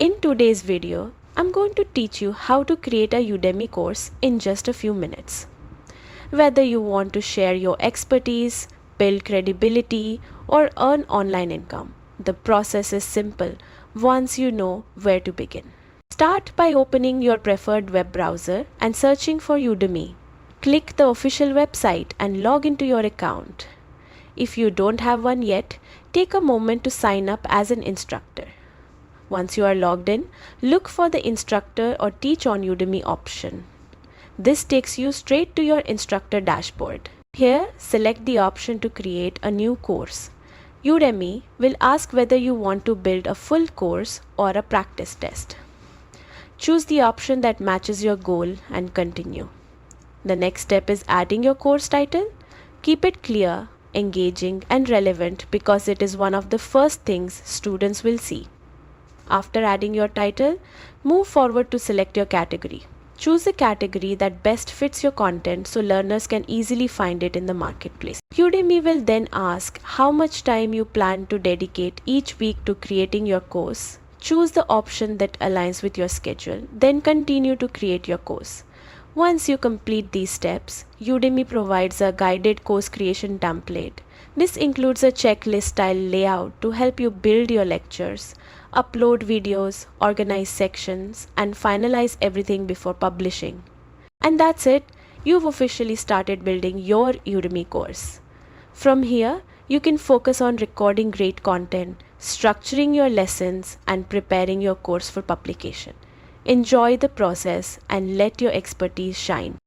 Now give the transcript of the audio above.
In today's video, I'm going to teach you how to create a Udemy course in just a few minutes. Whether you want to share your expertise, build credibility, or earn online income, the process is simple once you know where to begin. Start by opening your preferred web browser and searching for Udemy. Click the official website and log into your account. If you don't have one yet, take a moment to sign up as an instructor. Once you are logged in, look for the Instructor or Teach on Udemy option. This takes you straight to your instructor dashboard. Here, select the option to create a new course. Udemy will ask whether you want to build a full course or a practice test. Choose the option that matches your goal and continue. The next step is adding your course title. Keep it clear, engaging, and relevant because it is one of the first things students will see. After adding your title, move forward to select your category. Choose a category that best fits your content so learners can easily find it in the marketplace. Udemy will then ask how much time you plan to dedicate each week to creating your course. Choose the option that aligns with your schedule, then continue to create your course. Once you complete these steps, Udemy provides a guided course creation template. This includes a checklist style layout to help you build your lectures, upload videos, organize sections, and finalize everything before publishing. And that's it, you've officially started building your Udemy course. From here, you can focus on recording great content, structuring your lessons, and preparing your course for publication. Enjoy the process and let your expertise shine.